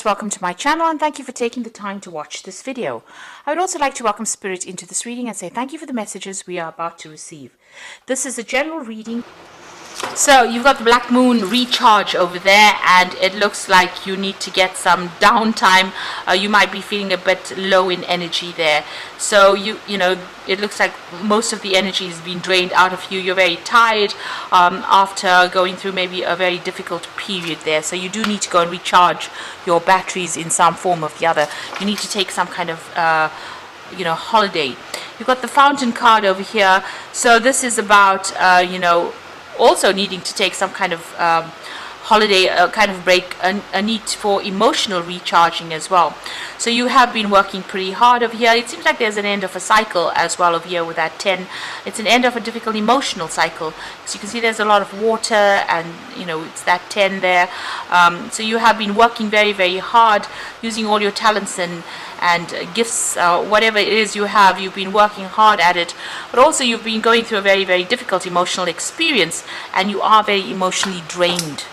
Welcome to my channel and thank you for taking the time to watch this video. I would also like to welcome Spirit into this reading and say thank you for the messages we are about to receive. This is a general reading. So you've got the Black Moon recharge over there, and it looks like you need to get some downtime. You might be feeling a bit low in energy there. So you know, it looks like most of the energy has been drained out of you. You're very tired after going through maybe a very difficult period there. So you do need to go and recharge your batteries in some form or the other. You need to take some kind of holiday. You've got the Fountain card over here. So this is about also needing to take some kind of holiday, kind of break, a need for emotional recharging as well. So you have been working pretty hard over here. It seems like there's an end of a cycle as well over here with that 10. It's an end of a difficult emotional cycle. So you can see there's a lot of water, and it's that 10 there. So you have been working very, very hard, using all your talents and gifts, whatever it is you have. You've been working hard at it, but also you've been going through a very, very difficult emotional experience, and you are very emotionally drained.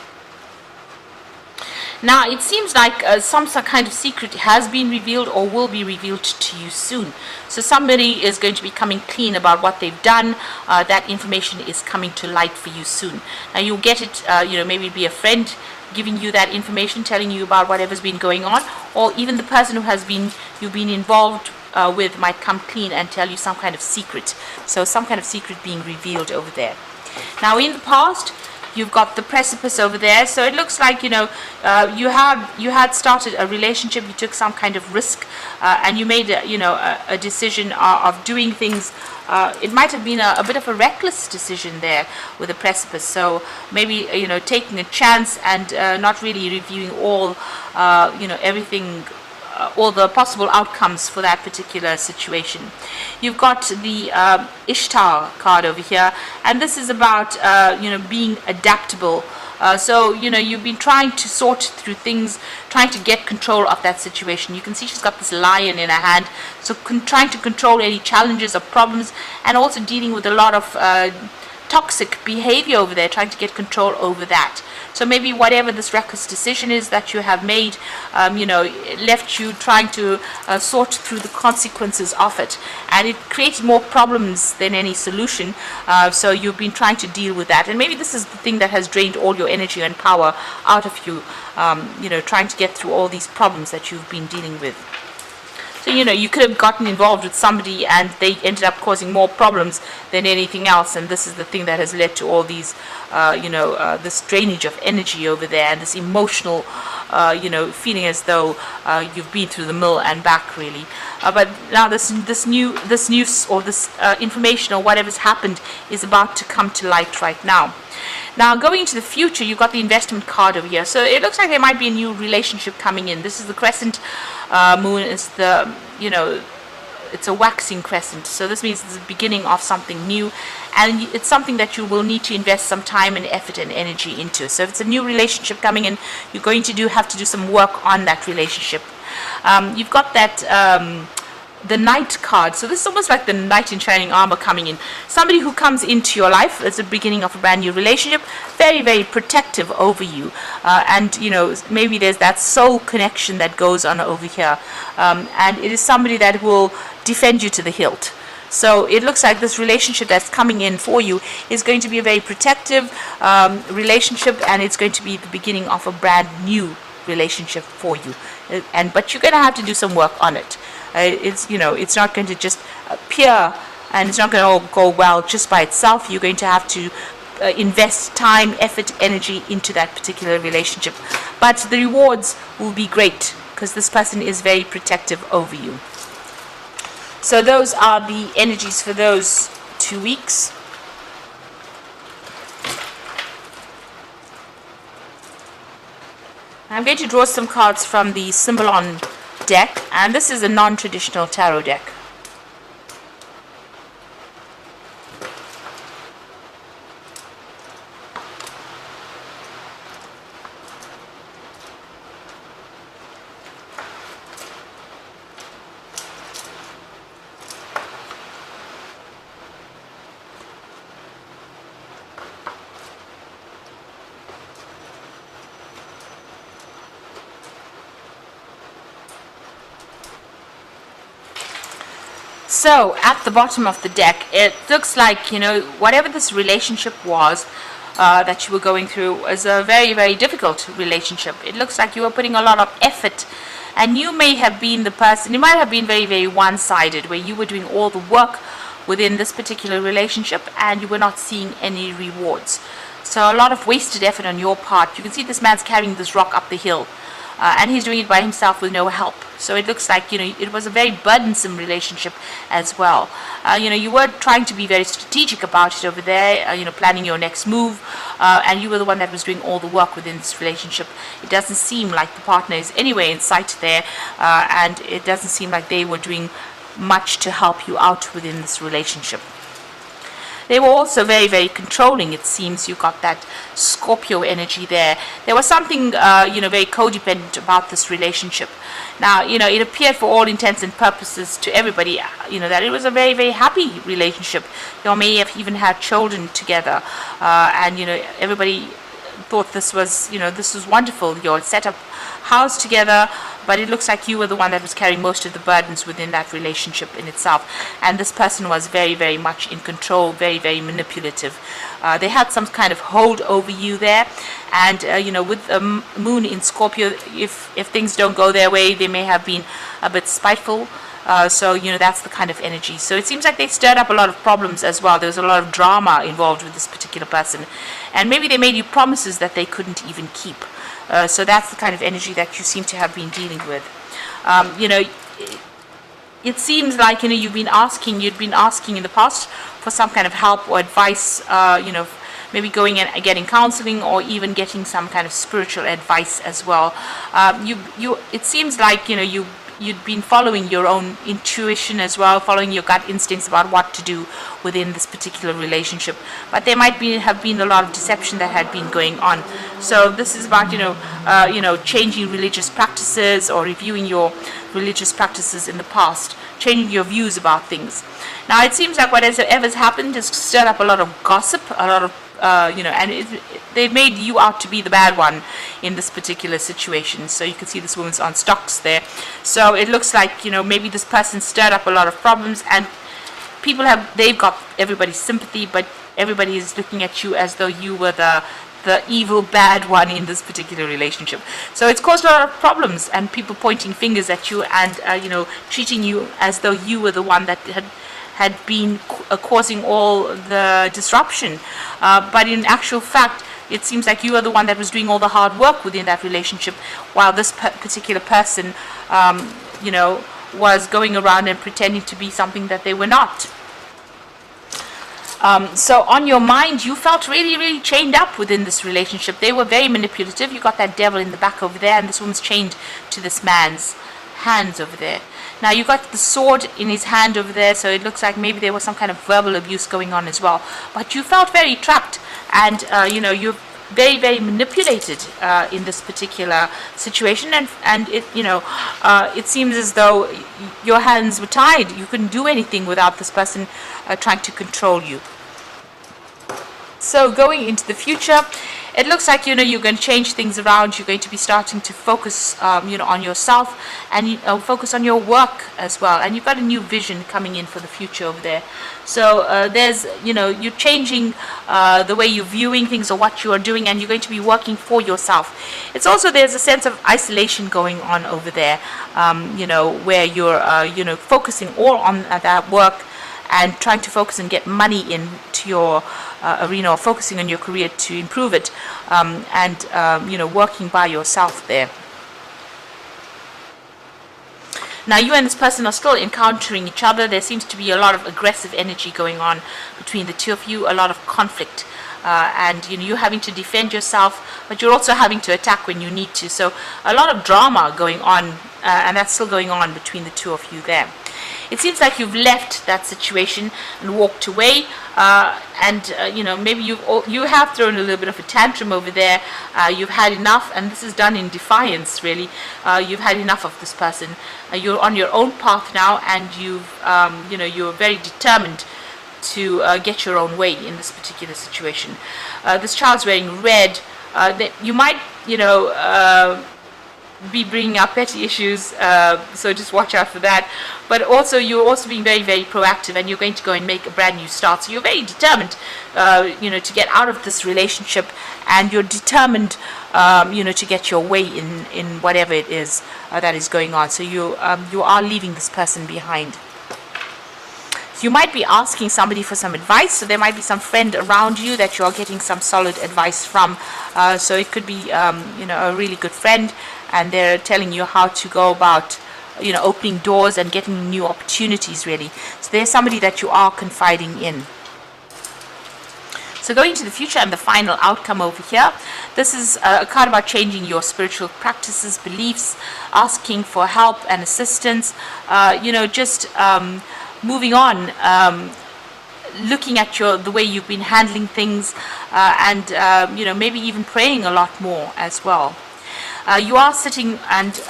Now it seems like some kind of secret has been revealed or will be revealed to you soon. So somebody is going to be coming clean about what they've done. That information is coming to light for you soon. Now you'll get it, maybe be a friend giving you that information, telling you about whatever's been going on, or even the person who you've been involved with might come clean and tell you some kind of secret. So some kind of secret being revealed over there. Now in the past, you've got the precipice over there. So it looks like you had started a relationship. You took some kind of risk, and you made a decision of doing things. It might have been a bit of a reckless decision there with the precipice. So maybe taking a chance and not really reviewing all everything. All the possible outcomes for that particular situation. You've got the Ishtar card over here, and this is about being adaptable. So you've been trying to sort through things, trying to get control of that situation. You can see she's got this lion in her hand, so trying to control any challenges or problems, and also dealing with a lot of toxic behavior over there, trying to get control over that. So maybe whatever this reckless decision is that you have made, left you trying to sort through the consequences of it, and it created more problems than any solution. So you've been trying to deal with that, and maybe this is the thing that has drained all your energy and power out of you. Trying to get through all these problems that you've been dealing with. So you could have gotten involved with somebody and they ended up causing more problems than anything else, and this is the thing that has led to all these this drainage of energy over there, and this emotional feeling as though you've been through the mill and back, really. But now this news or this information or whatever's happened is about to come to light right now. Now, going into the future, you've got the investment card over here. So it looks like there might be a new relationship coming in. This is the crescent moon. It's the, it's a waxing crescent. So this means it's the beginning of something new. And it's something that you will need to invest some time and effort and energy into. So if it's a new relationship coming in, you're going to have to do some work on that relationship. You've got that... the Knight card. So this is almost like the knight in shining armor coming in. Somebody who comes into your life as the beginning of a brand new relationship, very, very protective over you. And maybe there's that soul connection that goes on over here. And it is somebody that will defend you to the hilt. So it looks like this relationship that's coming in for you is going to be a very protective relationship, and it's going to be the beginning of a brand new relationship for you. But you're going to have to do some work on it. It's not going to just appear, and it's not going to all go well just by itself. You're going to have to invest time, effort, energy into that particular relationship. But the rewards will be great because this person is very protective over you. So those are the energies for those 2 weeks. I'm going to draw some cards from the Symbolon deck, and this is a non-traditional tarot deck. So at the bottom of the deck, it looks like, whatever this relationship was that you were going through was a very, very difficult relationship. It looks like you were putting a lot of effort, and you may have been the person, you might have been very, very one-sided, where you were doing all the work within this particular relationship and you were not seeing any rewards. So a lot of wasted effort on your part. You can see this man's carrying this rock up the hill. And he's doing it by himself with no help. So it looks like, it was a very burdensome relationship as well. You were trying to be very strategic about it over there, planning your next move, and you were the one that was doing all the work within this relationship. It doesn't seem like the partner is anywhere in sight there, and it doesn't seem like they were doing much to help you out within this relationship. They were also very, very controlling, it seems. You got that Scorpio energy there. There was something, very codependent about this relationship. Now, it appeared for all intents and purposes to everybody, that it was a very, very happy relationship. They may have even had children together. And everybody thought this was wonderful. You all set up house together, but it looks like you were the one that was carrying most of the burdens within that relationship in itself. And this person was very, very much in control, very, very manipulative. They had some kind of hold over you there. And, with the moon in Scorpio, if things don't go their way, they may have been a bit spiteful. So, that's the kind of energy. So it seems like they stirred up a lot of problems as well. There was a lot of drama involved with this particular person. And maybe they made you promises that they couldn't even keep. So that's the kind of energy that you seem to have been dealing with. It seems like, you'd been asking in the past for some kind of help or advice, maybe going and getting counseling or even getting some kind of spiritual advice as well. It seems like, you'd been following your own intuition as well, following your gut instincts about what to do within this particular relationship. But there might have been a lot of deception that had been going on. So this is about, changing religious practices or reviewing your religious practices in the past, changing your views about things. Now, it seems like whatever's happened has stirred up a lot of gossip, a lot of and they've made you out to be the bad one in this particular situation. So you can see this woman's on stocks there. So it looks like, maybe this person stirred up a lot of problems, and they've got everybody's sympathy, but everybody is looking at you as though you were the evil bad one in this particular relationship. So it's caused a lot of problems, and people pointing fingers at you and treating you as though you were the one that had been causing all the disruption. But in actual fact, it seems like you are the one that was doing all the hard work within that relationship, while this particular person, was going around and pretending to be something that they were not. So on your mind, you felt really, really chained up within this relationship. They were very manipulative. You got that devil in the back over there, and this woman's chained to this man's hands over there. Now, you got the sword in his hand over there, so it looks like maybe there was some kind of verbal abuse going on as well. But you felt very trapped, and, you're very, very manipulated in this particular situation. And it seems as though your hands were tied. You couldn't do anything without this person trying to control you. So going into the future, it looks like, you're going to change things around. You're going to be starting to focus, on yourself and focus on your work as well. And you've got a new vision coming in for the future over there. So there's, you're changing the way you're viewing things or what you are doing, and you're going to be working for yourself. It's also, there's a sense of isolation going on over there, where you're, focusing all on that work and trying to focus and get money into your arena, or focusing on your career to improve it, and working by yourself there. Now, you and this person are still encountering each other. There seems to be a lot of aggressive energy going on between the two of you, a lot of conflict, and you're having to defend yourself, but you're also having to attack when you need to. So a lot of drama going on, and that's still going on between the two of you there. It seems like you've left that situation and walked away, maybe you have thrown a little bit of a tantrum over there. You've had enough, and this is done in defiance, really. You've had enough of this person. You're on your own path now, and you're very determined to get your own way in this particular situation. This child's wearing red. You might, be bringing up petty issues, so just watch out for that. But also, you're also being very, very proactive, and you're going to go and make a brand new start. So you're very determined, to get out of this relationship, and you're determined, to get your way in whatever it is that is going on. So you are leaving this person behind. You might be asking somebody for some advice, so there might be some friend around you that you're getting some solid advice from. So it could be, a really good friend, and they're telling you how to go about, opening doors and getting new opportunities, really. So there's somebody that you are confiding in. So going to the future and the final outcome over here, this is a card about changing your spiritual practices, beliefs, asking for help and assistance, moving on, looking at the way you've been handling things, and maybe even praying a lot more as well. You are sitting and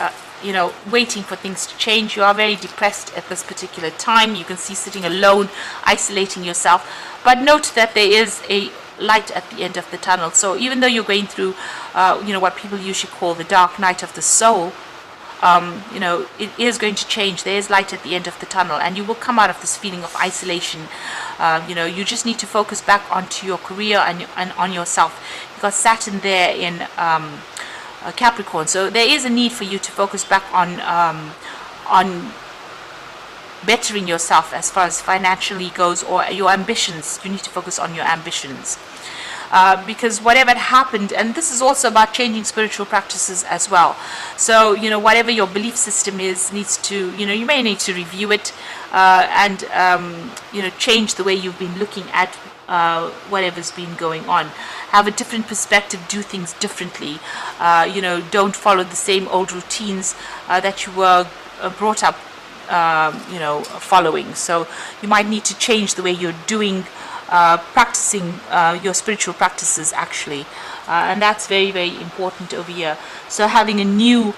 waiting for things to change. You are very depressed at this particular time. You can see sitting alone, isolating yourself. But note that there is a light at the end of the tunnel. So even though you're going through, what people usually call the dark night of the soul, it is going to change. There is light at the end of the tunnel, and you will come out of this feeling of isolation. You just need to focus back onto your career and on yourself. You got Saturn there in Capricorn, so there is a need for you to focus back on bettering yourself as far as financially goes, or your ambitions. You need to focus on your ambitions. Because whatever happened, and this is also about changing spiritual practices as well. So, whatever your belief system is, needs to, you may need to review it, and, change the way you've been looking at whatever's been going on. Have a different perspective, do things differently. Don't follow the same old routines that you were brought up, following. So you might need to change the way you're doing practicing your spiritual practices, actually, and that's very, very important over here. So having a new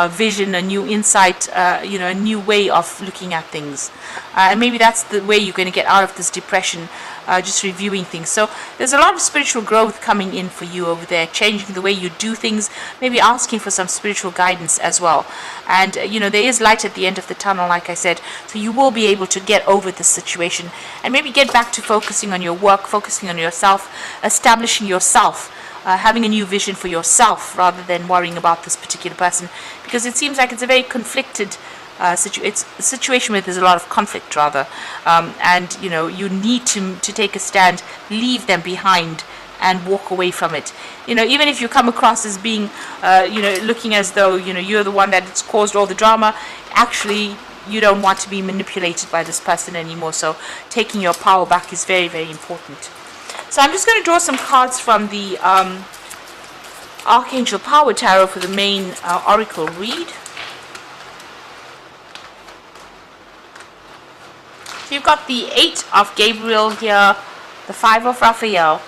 vision, a new insight, a new way of looking at things, and maybe that's the way you're going to get out of this depression, just reviewing things. So there's a lot of spiritual growth coming in for you over there, changing the way you do things, maybe asking for some spiritual guidance as well. And there is light at the end of the tunnel, like I said, so you will be able to get over this situation and maybe get back to focusing on your work, focusing on yourself, establishing yourself, having a new vision for yourself rather than worrying about this particular person, because it seems like it's a very conflicted it's a situation where there's a lot of conflict, rather, and you need to take a stand, leave them behind, and walk away from it. Even if you come across as being, looking as though you're the one that's caused all the drama, actually you don't want to be manipulated by this person anymore. So taking your power back is very, very important. So I'm just going to draw some cards from the Archangel Power Tarot for the main oracle read. So you've got the 8 of Gabriel here, the 5 of Raphael,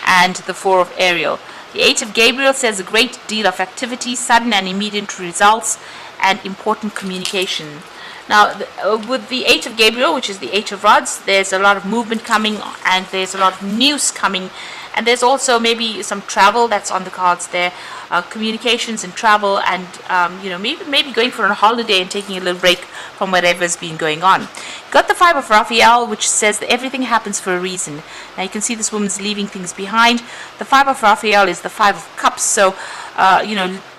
and the 4 of Ariel. The 8 of Gabriel says a great deal of activity, sudden and immediate results, and important communication. Now, with the 8 of Gabriel, which is the 8 of Rods, there's a lot of movement coming, and there's a lot of news coming, and there's also maybe some travel that's on the cards there, communications and travel, and maybe going for a holiday and taking a little break from whatever's been going on. Got the 5 of Raphael, which says that everything happens for a reason. Now you can see this woman's leaving things behind. The 5 of Raphael is the 5 of Cups, so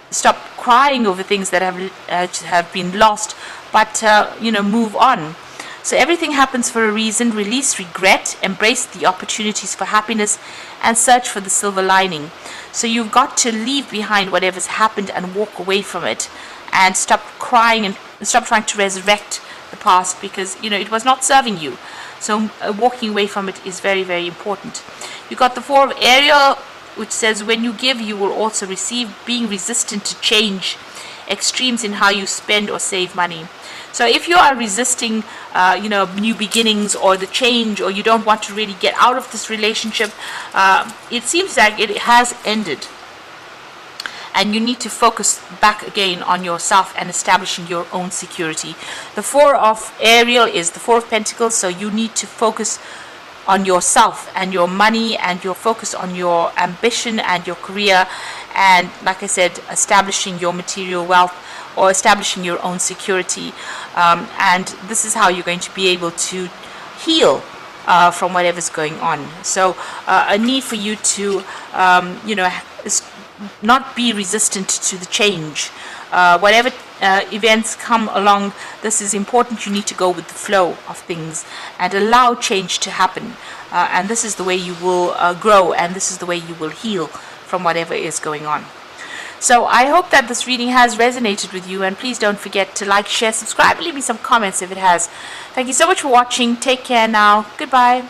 stop crying over things that have been lost, but move on. So everything happens for a reason. Release regret, embrace the opportunities for happiness, and search for the silver lining. So you've got to leave behind whatever's happened and walk away from it, and stop crying and stop trying to resurrect the past, because it was not serving you. So walking away from it is very, very important. You got the 4 of Ariel, which says when you give, you will also receive. Being resistant to change, extremes in how you spend or save money. So if you are resisting, new beginnings or the change, or you don't want to really get out of this relationship, it seems like it has ended. And you need to focus back again on yourself and establishing your own security. The 4 of Ariel is the 4 of Pentacles, so you need to focus on yourself and your money, and your focus on your ambition and your career, and, like I said, establishing your material wealth or establishing your own security. And this is how you're going to be able to heal from whatever's going on. So a need for you to, not be resistant to the change. Whatever events come along, this is important. You need to go with the flow of things and allow change to happen. And this is the way you will grow, and this is the way you will heal from whatever is going on. So I hope that this reading has resonated with you, and please don't forget to like, share, subscribe, leave me some comments if it has. Thank you so much for watching. Take care now. Goodbye.